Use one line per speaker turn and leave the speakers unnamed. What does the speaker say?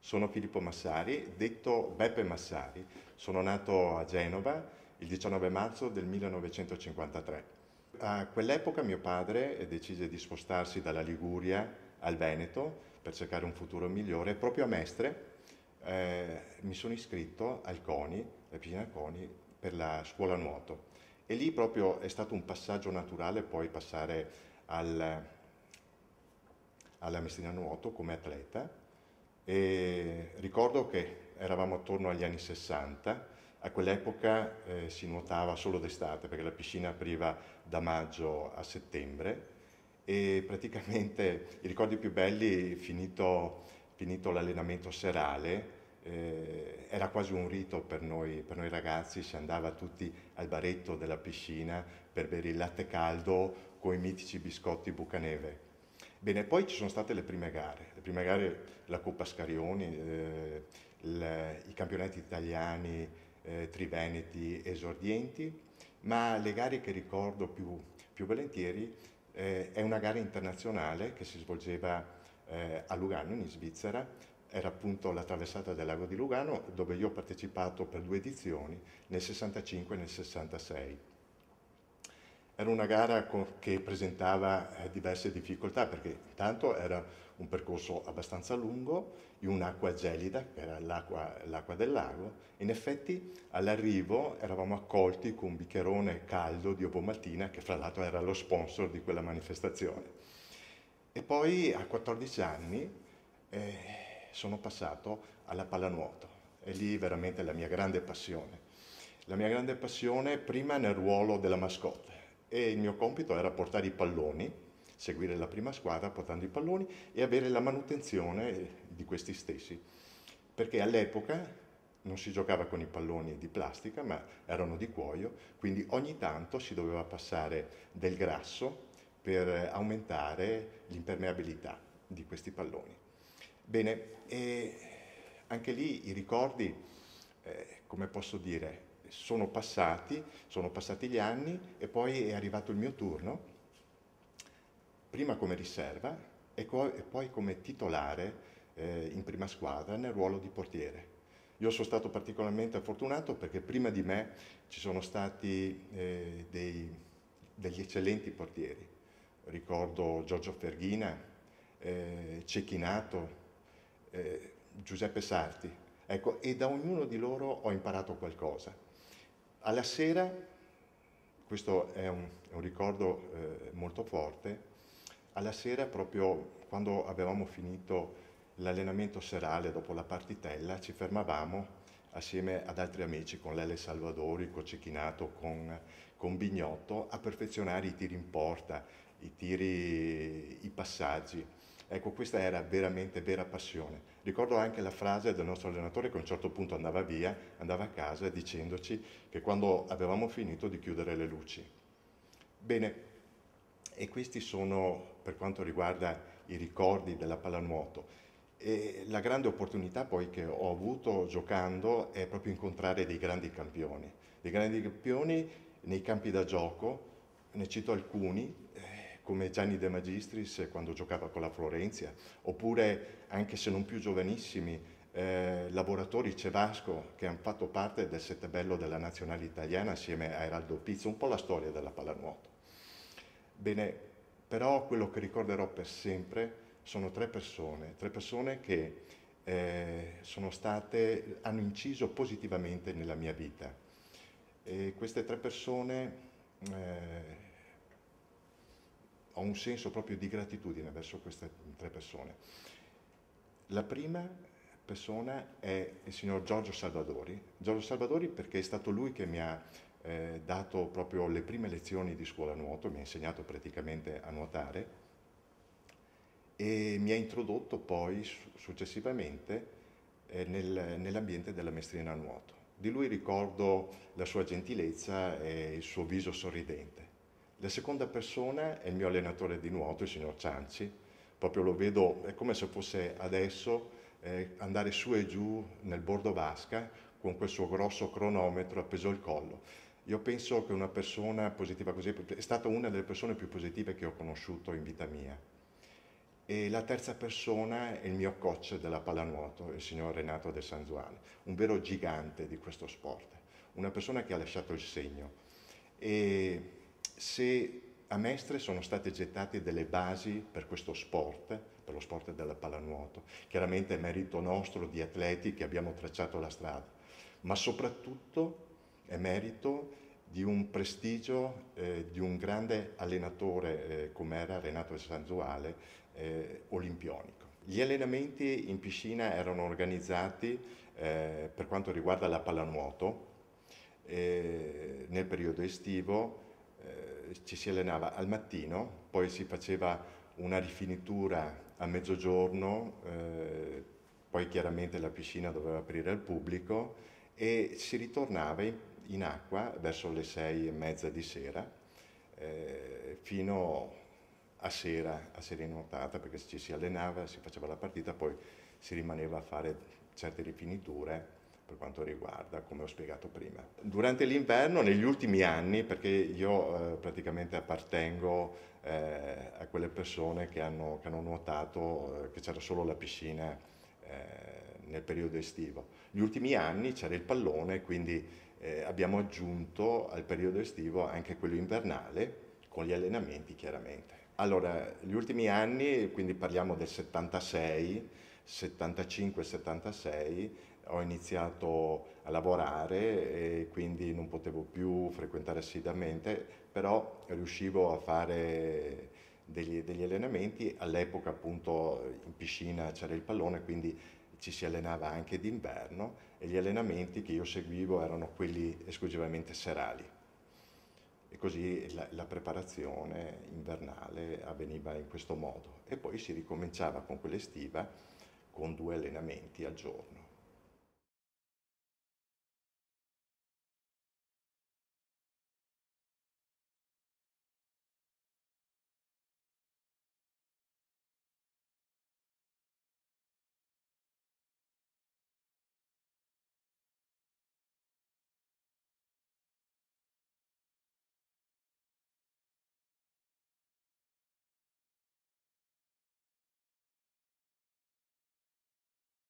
Sono Filippo Massari, detto Beppe Massari. Sono nato a Genova il 19 marzo del 1953. A quell'epoca mio padre decise di spostarsi dalla Liguria al Veneto per cercare un futuro migliore. Proprio a Mestre mi sono iscritto al CONI, alla piscina CONI, per la scuola nuoto. E lì proprio è stato un passaggio naturale poi passare al, alla Messina Nuoto come atleta e ricordo che eravamo attorno agli anni 60, a quell'epoca si nuotava solo d'estate perché la piscina apriva da maggio a settembre e praticamente i ricordi più belli, finito l'allenamento serale, era quasi un rito per noi ragazzi, si andava tutti al baretto della piscina per bere il latte caldo con i mitici biscotti Bucaneve. Bene, poi ci sono state le prime gare, la Coppa Scarioni, i campionati italiani, triveneti, esordienti, ma le gare che ricordo più volentieri è una gara internazionale che si svolgeva a Lugano, in Svizzera, era appunto la traversata del lago di Lugano, dove io ho partecipato per 2 edizioni, nel 65 e nel 66. Era una gara che presentava diverse difficoltà perché intanto era un percorso abbastanza lungo in un'acqua gelida, che era l'acqua del lago. In effetti all'arrivo eravamo accolti con un bicchierone caldo di Ovomaltina, che fra l'altro era lo sponsor di quella manifestazione. E poi a 14 anni sono passato alla pallanuoto. E lì veramente la mia grande passione. La mia grande passione prima nel ruolo della mascotte e il mio compito era portare i palloni, seguire la prima squadra portando i palloni e avere la manutenzione di questi stessi. Perché all'epoca non si giocava con i palloni di plastica, ma erano di cuoio, quindi ogni tanto si doveva passare del grasso per aumentare l'impermeabilità di questi palloni. Bene, e anche lì i ricordi, come posso dire, sono passati gli anni e poi è arrivato il mio turno, prima come riserva e poi come titolare in prima squadra nel ruolo di portiere. Io sono stato particolarmente fortunato perché prima di me ci sono stati degli eccellenti portieri. Ricordo Giorgio Ferghina, Cecchinato, Giuseppe Sarti. Ecco, e da ognuno di loro ho imparato qualcosa. Alla sera, questo è un ricordo molto forte, alla sera proprio quando avevamo finito l'allenamento serale dopo la partitella ci fermavamo assieme ad altri amici con Lele Salvadori, con Cecchinato, con Bignotto a perfezionare i tiri in porta, i passaggi. Ecco, questa era veramente vera passione. Ricordo anche la frase del nostro allenatore che a un certo punto andava via, andava a casa dicendoci che quando avevamo finito di chiudere le luci. Bene, e questi sono per quanto riguarda i ricordi della pallanuoto. E la grande opportunità poi che ho avuto giocando è proprio incontrare dei grandi campioni nei campi da gioco, ne cito alcuni, come Gianni De Magistris quando giocava con la Florenzia, oppure anche se non più giovanissimi, lavoratori Cevasco che hanno fatto parte del settebello della nazionale italiana assieme a Eraldo Pizzo, un po' la storia della pallanuoto. Bene, però quello che ricorderò per sempre sono tre persone che hanno inciso positivamente nella mia vita. E queste tre persone ho un senso proprio di gratitudine verso queste tre persone. La prima persona è il signor Giorgio Salvadori. Giorgio Salvadori perché è stato lui che mi ha dato proprio le prime lezioni di scuola nuoto, mi ha insegnato praticamente a nuotare e mi ha introdotto poi successivamente nell'ambiente della maestrina a nuoto. Di lui ricordo la sua gentilezza e il suo viso sorridente. La seconda persona è il mio allenatore di nuoto, il signor Cianci, proprio lo vedo, è come se fosse adesso andare su e giù nel bordo vasca con quel suo grosso cronometro appeso al collo. Io penso che una persona positiva così è stata una delle persone più positive che ho conosciuto in vita mia. e la terza persona è il mio coach della pallanuoto, il signor Renato De Sanzuale, un vero gigante di questo sport, una persona che ha lasciato il segno. E se a Mestre sono state gettate delle basi per questo sport, per lo sport della pallanuoto, chiaramente è merito nostro di atleti che abbiamo tracciato la strada, ma soprattutto è merito di un prestigio di un grande allenatore come era Renato Sanzuale, olimpionico. Gli allenamenti in piscina erano organizzati per quanto riguarda la pallanuoto. Nel periodo estivo ci si allenava al mattino, poi si faceva una rifinitura a mezzogiorno, poi chiaramente la piscina doveva aprire al pubblico e si ritornava in acqua verso le 6:30 di sera fino a sera in nuotata, perché ci si allenava, si faceva la partita, poi si rimaneva a fare certe rifiniture per quanto riguarda, come ho spiegato prima. Durante l'inverno, negli ultimi anni, perché io praticamente appartengo a quelle persone che hanno nuotato, che c'era solo la piscina nel periodo estivo. Gli ultimi anni c'era il pallone, quindi abbiamo aggiunto al periodo estivo anche quello invernale, con gli allenamenti chiaramente. Allora, gli ultimi anni, quindi parliamo del 76, 75-76, ho iniziato a lavorare e quindi non potevo più frequentare assiduamente, però riuscivo a fare degli allenamenti. All'epoca appunto in piscina c'era il pallone, quindi ci si allenava anche d'inverno e gli allenamenti che io seguivo erano quelli esclusivamente serali. E così la preparazione invernale avveniva in questo modo e poi si ricominciava con quella estiva con 2 allenamenti al giorno.